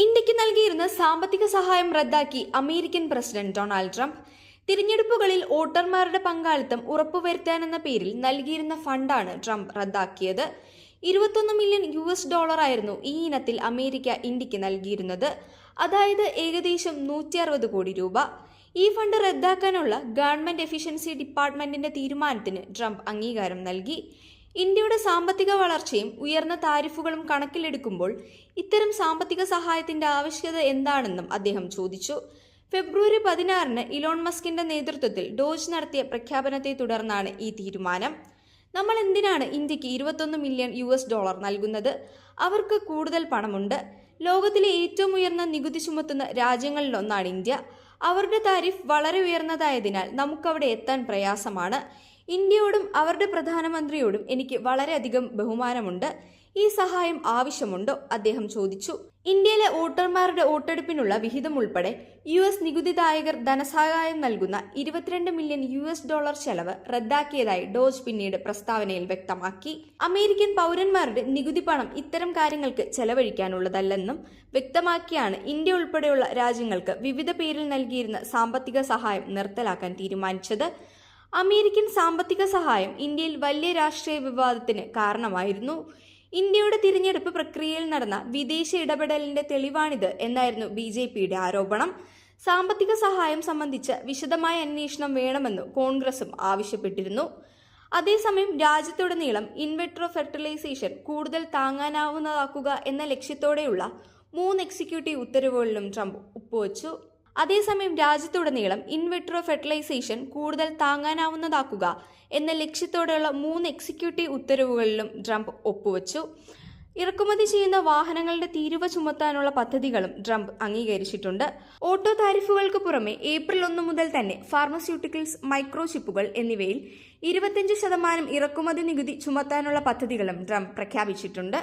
ഇന്ത്യക്ക് നൽകിയിരുന്ന സാമ്പത്തിക സഹായം റദ്ദാക്കി അമേരിക്കൻ പ്രസിഡന്റ് ഡൊണാൾഡ് ട്രംപ്. തിരഞ്ഞെടുപ്പുകളിൽ വോട്ടർമാരുടെ പങ്കാളിത്തം ഉറപ്പുവരുത്താനെന്ന പേരിൽ നൽകിയിരുന്ന ഫണ്ടാണ് ട്രംപ് റദ്ദാക്കിയത്. 21 മില്യൺ US ആയിരുന്നു ഈ ഇനത്തിൽ അമേരിക്ക ഇന്ത്യക്ക് നൽകിയിരുന്നത്. അതായത് ഏകദേശം 160 കോടി രൂപ. ഈ ഫണ്ട് റദ്ദാക്കാനുള്ള ഗവൺമെന്റ് എഫിഷ്യൻസി ഡിപ്പാർട്ട്മെന്റിന്റെ തീരുമാനത്തിന് ട്രംപ് അംഗീകാരം നൽകി. ഇന്ത്യയുടെ സാമ്പത്തിക വളർച്ചയും ഉയർന്ന താരിഫുകളും കണക്കിലെടുക്കുമ്പോൾ ഇത്തരം സാമ്പത്തിക സഹായത്തിന്റെ ആവശ്യകത എന്താണെന്നും അദ്ദേഹം ചോദിച്ചു. ഫെബ്രുവരി 16-ന് ഇലോൺ മസ്കിന്റെ നേതൃത്വത്തിൽ ഡോജ് നടത്തിയ പ്രഖ്യാപനത്തെ തുടർന്നാണ് ഈ തീരുമാനം. നമ്മൾ എന്തിനാണ് ഇന്ത്യക്ക് 21 മില്യൺ US നൽകുന്നത്? അവർക്ക് കൂടുതൽ പണമുണ്ട്. ലോകത്തിലെ ഏറ്റവും ഉയർന്ന നികുതി ചുമത്തുന്ന രാജ്യങ്ങളിലൊന്നാണ് ഇന്ത്യ. അവരുടെ താരിഫ് വളരെ ഉയർന്നതായതിനാൽ നമുക്കവിടെ എത്താൻ പ്രയാസമാണ്. ഇന്ത്യയോടും അവരുടെ പ്രധാനമന്ത്രിയോടും എനിക്ക് വളരെയധികം ബഹുമാനമുണ്ട്. ഈ സഹായം ആവശ്യമുണ്ടോ? അദ്ദേഹം ചോദിച്ചു. ഇന്ത്യയിലെ വോട്ടർമാരുടെ വോട്ടെടുപ്പിനുള്ള വിഹിതം ഉൾപ്പെടെ US നികുതിദായകർ ധനസഹായം നൽകുന്ന 22 മില്യൺ US ചെലവ് റദ്ദാക്കിയതായി ഡോജ് പിന്നീട് പ്രസ്താവനയിൽ വ്യക്തമാക്കി. അമേരിക്കൻ പൗരന്മാരുടെ നികുതി പണം ഇത്തരം കാര്യങ്ങൾക്ക് ചെലവഴിക്കാനുള്ളതല്ലെന്നും വ്യക്തമാക്കിയാണ് ഇന്ത്യ ഉൾപ്പെടെയുള്ള രാജ്യങ്ങൾക്ക് വിവിധ പേരിൽ നൽകിയിരുന്ന സാമ്പത്തിക സഹായം നിർത്തലാക്കാൻ തീരുമാനിച്ചത്. അമേരിക്കൻ സാമ്പത്തിക സഹായം ഇന്ത്യയിൽ വലിയ രാഷ്ട്രീയ വിവാദത്തിന് കാരണമായിരുന്നു. ഇന്ത്യയുടെ തിരഞ്ഞെടുപ്പ് പ്രക്രിയയിൽ നടന്ന വിദേശ ഇടപെടലിന്റെ തെളിവാണിത് എന്നായിരുന്നു BJPയുടെ ആരോപണം. സാമ്പത്തിക സഹായം സംബന്ധിച്ച വിശദമായ അന്വേഷണം വേണമെന്ന് കോൺഗ്രസും ആവശ്യപ്പെട്ടിരുന്നു. അതേസമയം രാജ്യത്തുടനീളം ഇൻവിട്രോ ഫെർട്ടിലൈസേഷൻ കൂടുതൽ താങ്ങാനാവുന്നതാക്കുക എന്ന ലക്ഷ്യത്തോടെയുള്ള 3 എക്സിക്യൂട്ടീവ് ഉത്തരവുകളിലും ട്രംപ് ഒപ്പുവച്ചു. അതേസമയം രാജ്യത്തുടനീളം ഇൻവിട്രോ ഫെർട്ടിലൈസേഷൻ കൂടുതൽ താങ്ങാനാവുന്നതാക്കുക എന്ന ലക്ഷ്യത്തോടെയുള്ള 3 എക്സിക്യൂട്ടീവ് ഉത്തരവുകളിലും ട്രംപ് ഒപ്പുവച്ചു. ഇറക്കുമതി ചെയ്യുന്ന വാഹനങ്ങളുടെ തീരുവ ചുമത്താനുള്ള പദ്ധതികളും ട്രംപ് അംഗീകരിച്ചിട്ടുണ്ട്. ഓട്ടോ താരിഫുകൾക്ക് പുറമെ ഏപ്രിൽ 1 മുതൽ തന്നെ ഫാർമസ്യൂട്ടിക്കൽസ്, മൈക്രോചിപ്പുകൾ എന്നിവയിൽ 25% ഇറക്കുമതി നികുതി ചുമത്താനുള്ള പദ്ധതികളും ട്രംപ് പ്രഖ്യാപിച്ചിട്ടുണ്ട്.